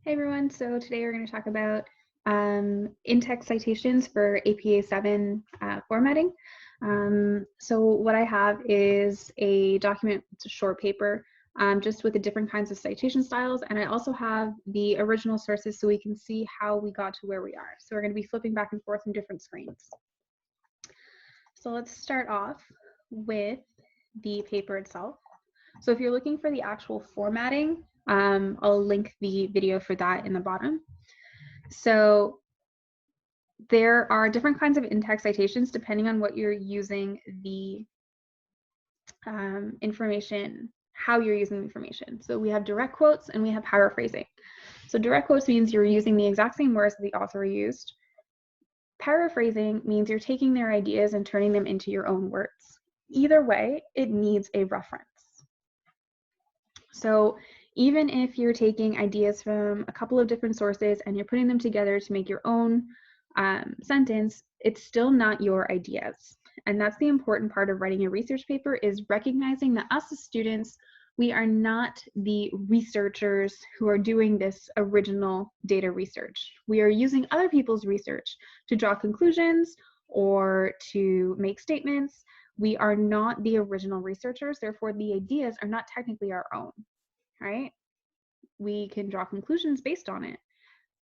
Hey everyone, so today we're going to talk about in-text citations for APA 7 formatting. So what I have is a document, it's a short paper, just with the different kinds of citation styles, and I also have the original sources so we can see how we got to where we are. So we're going to be flipping back and forth from different screens. So let's start off with the paper itself. So if you're looking for the actual formatting, I'll link the video for that in the bottom. So there are different kinds of in-text citations depending on what you're using the information, how you're using the information. So we have direct quotes and we have paraphrasing. So direct quotes means you're using the exact same words that the author used. Paraphrasing means you're taking their ideas and turning them into your own words. Either way, it needs a reference. So even if you're taking ideas from a couple of different sources and you're putting them together to make your own sentence, it's still not your ideas. And that's the important part of writing a research paper, is recognizing that us as students, we are not the researchers who are doing this original data research. We are using other people's research to draw conclusions or to make statements. We are not the original researchers, therefore the ideas are not technically our own, right? We can draw conclusions based on it,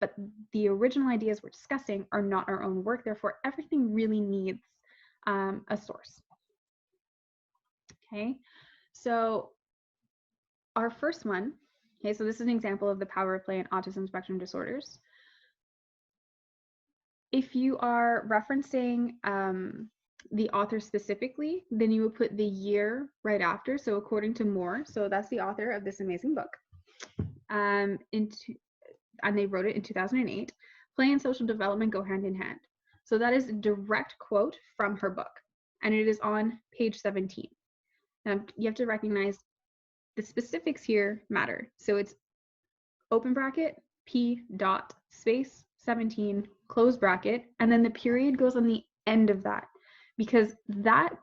but the original ideas we're discussing are not our own work, therefore everything really needs a source. Okay, so our first one, okay, so this is an example of the power of play in autism spectrum disorders. If you are referencing the author specifically, then you would put the year right after. So according to Moore, so that's the author of this amazing book, and they wrote it in 2008, play and social development go hand in hand. So that is a direct quote from her book, and it is on page 17. Now you have to recognize the specifics here matter. So it's open bracket, P dot space 17, close bracket, and then the period goes on the end of that, because that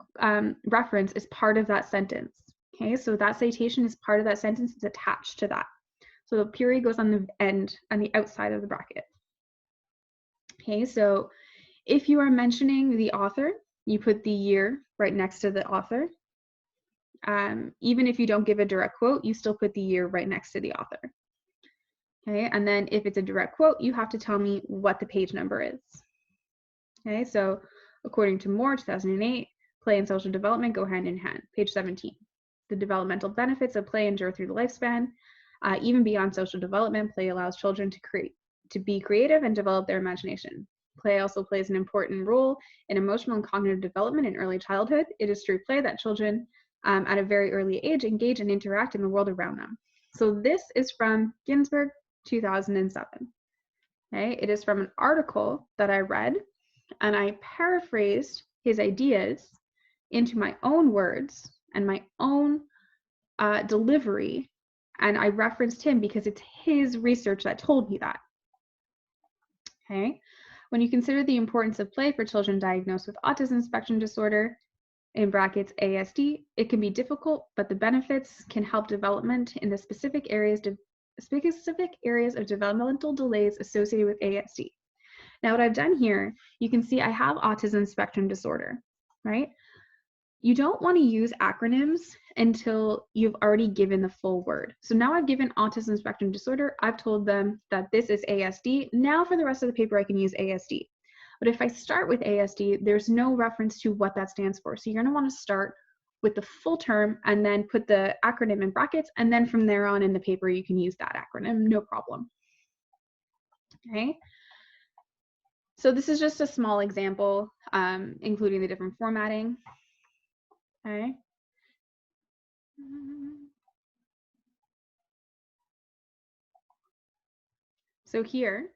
reference is part of that sentence. Okay, so that citation is part of that sentence, it's attached to that. So the period goes on the end, on the outside of the bracket. Okay, so if you are mentioning the author, you put the year right next to the author. Even if you don't give a direct quote, you still put the year right next to the author. Okay, and then if it's a direct quote, you have to tell me what the page number is. Okay, so according to Moore, 2008, play and social development go hand in hand, page 17. The developmental benefits of play endure through the lifespan. Even beyond social development, play allows children to be creative and develop their imagination. Play also plays an important role in emotional and cognitive development in early childhood. It is through play that children at a very early age engage and interact in the world around them. So this is from Ginsberg, 2007. Okay, it is from an article that I read, and I paraphrased his ideas into my own words and my own delivery, and I referenced him because it's his research that told me that. Okay, when you consider the importance of play for children diagnosed with autism spectrum disorder, in brackets ASD, it can be difficult, but the benefits can help development in the specific areas of developmental delays associated with ASD. Now what I've done here, you can see I have autism spectrum disorder, right? You don't want to use acronyms until you've already given the full word. So now I've given autism spectrum disorder. I've told them that this is ASD. Now for the rest of the paper, I can use ASD. But if I start with ASD, there's no reference to what that stands for. So you're going to want to start with the full term and then put the acronym in brackets. And then from there on in the paper, you can use that acronym, no problem. Okay. So this is just a small example, including the different formatting. Okay. So here,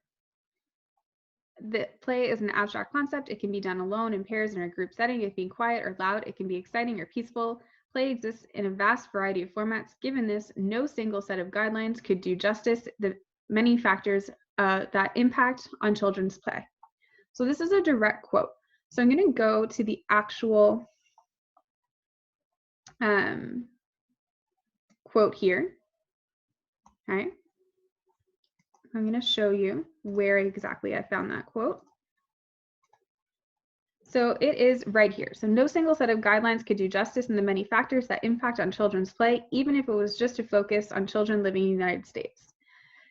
the play is an abstract concept. It can be done alone, in pairs, in a group setting. If being quiet or loud, it can be exciting or peaceful. Play exists in a vast variety of formats. Given this, no single set of guidelines could do justice to the many factors that impact on children's play. So this is a direct quote. So I'm going to go to the actual quote here. All right. I'm going to show you where exactly I found that quote. So it is right here. So no single set of guidelines could do justice in the many factors that impact on children's play, even if it was just to focus on children living in the United States.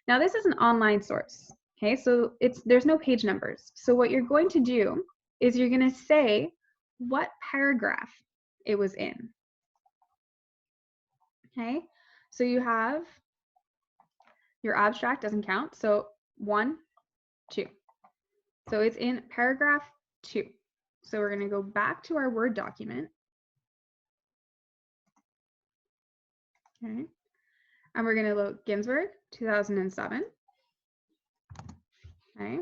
Now this is an online source, okay? So there's no page numbers. So what you're going to do is you're going to say what paragraph it was in, okay? So you have your abstract doesn't count. So 1, 2. So it's in paragraph 2. So we're going to go back to our Word document. Okay. And we're going to look Ginsburg, 2007. Okay.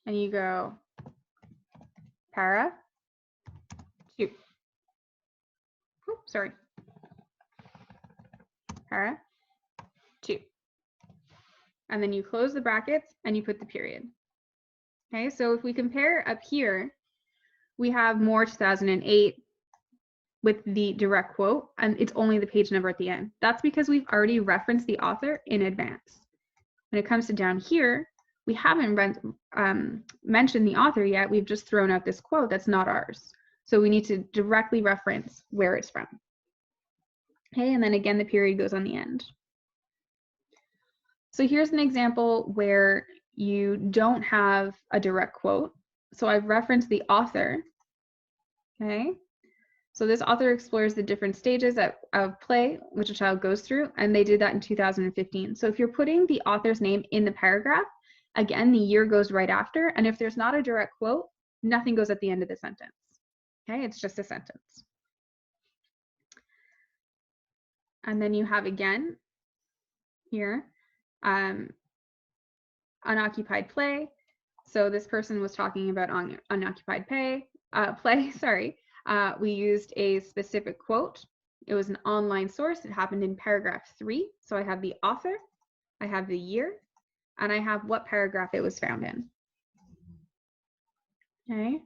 And you go para 2. Oh, sorry. Para 2. And then you close the brackets and you put the period. Okay, so if we compare up here, we have more 2008 with the direct quote, and it's only the page number at the end. That's because we've already referenced the author in advance. When it comes to down here, we haven't mentioned the author yet. We've just thrown out this quote that's not ours. So we need to directly reference where it's from. Okay, and then again, the period goes on the end. So here's an example where you don't have a direct quote. So I've referenced the author. Okay, so this author explores the different stages of play which a child goes through, and they did that in 2015. So if you're putting the author's name in the paragraph, again, the year goes right after, and if there's not a direct quote, nothing goes at the end of the sentence. Okay, it's just a sentence. And then you have again here, unoccupied play. So this person was talking about unoccupied play. We used a specific quote. It was an online source. It happened in paragraph 3. So I have the author, I have the year, and I have what paragraph it was found in. Okay.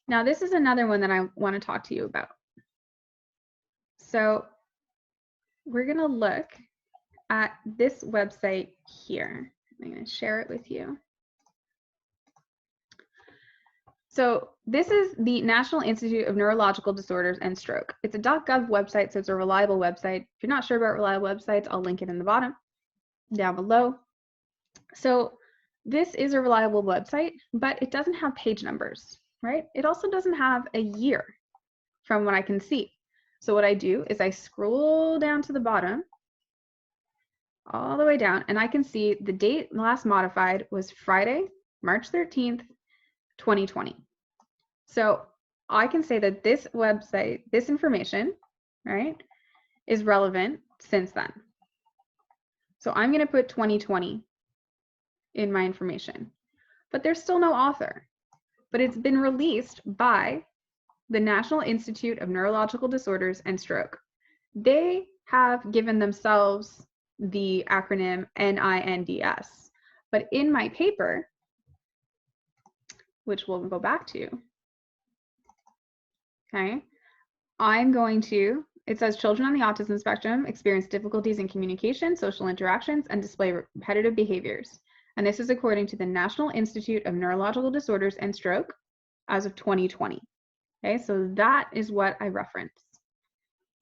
Now this is another one that I want to talk to you about. So we're going to look at this website here. I'm going to share it with you. So this is the National Institute of Neurological Disorders and Stroke. It's a .gov website, so it's a reliable website. If you're not sure about reliable websites, I'll link it in the bottom, down below. So this is a reliable website, but it doesn't have page numbers, right? It also doesn't have a year from what I can see. So what I do is I scroll down to the bottom, all the way down, and I can see the date last modified was Friday, March 13th, 2020. So I can say that this website, this information, right, is relevant since then. So I'm going to put 2020 in my information, but there's still no author. But it's been released by the National Institute of Neurological Disorders and Stroke. They have given themselves the acronym NINDS, but in my paper, which we'll go back to, okay, I'm going to, it says children on the autism spectrum experience difficulties in communication, social interactions, and display repetitive behaviors. And this is according to the National Institute of Neurological Disorders and Stroke as of 2020. Okay, so that is what I reference.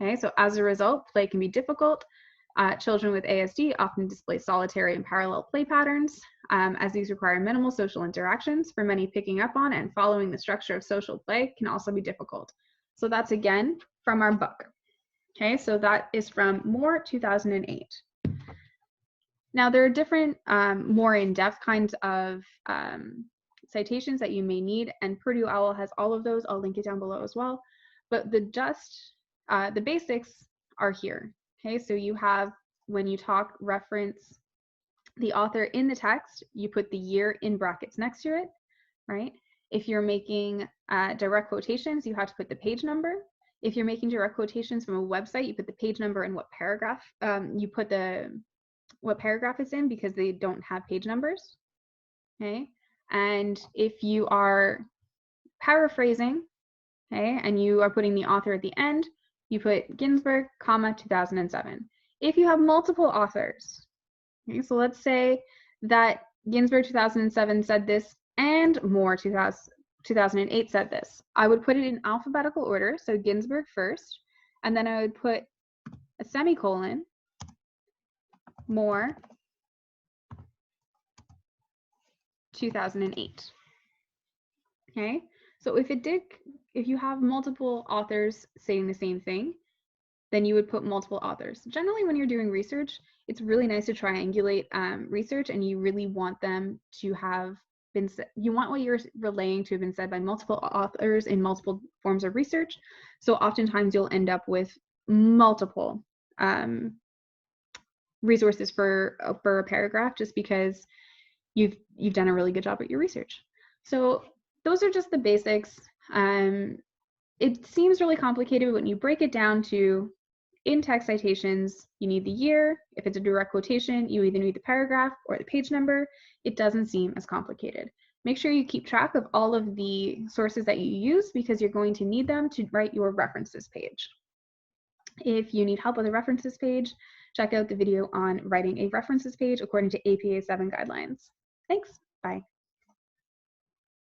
Okay, so as a result, play can be difficult. Children with ASD often display solitary and parallel play patterns, as these require minimal social interactions. For many, picking up on and following the structure of social play can also be difficult. So that's again from our book. Okay, so that is from Moore, 2008. Now there are different more in-depth kinds of citations that you may need, and Purdue OWL has all of those. I'll link it down below as well. But the basics are here. Okay, so you have, when you talk, reference the author in the text, you put the year in brackets next to it, right? If you're making direct quotations, you have to put the page number. If you're making direct quotations from a website, you put the page number and what paragraph, you put what paragraph it's in, because they don't have page numbers, okay? And if you are paraphrasing, okay, and you are putting the author at the end, you put Ginsburg, comma, 2007. If you have multiple authors, Okay, so let's say that Ginsburg 2007 said this and Moore 2008 said this. I would put it in alphabetical order, so Ginsburg first, and then I would put a semicolon, Moore 2008. Okay, so if you have multiple authors saying the same thing, then you would put multiple authors. Generally, when you're doing research, it's really nice to triangulate research, and you really want them to have been said. You want what you're relaying to have been said by multiple authors in multiple forms of research. So oftentimes you'll end up with multiple resources for a paragraph, just because you've done a really good job at your research. So those are just the basics. It seems really complicated, but when you break it down to in-text citations, you need the year. If it's a direct quotation, you either need the paragraph or the page number. It doesn't seem as complicated. Make sure you keep track of all of the sources that you use, because you're going to need them to write your references page. If you need help with a references page, check out the video on writing a references page according to APA 7 guidelines. Thanks. Bye.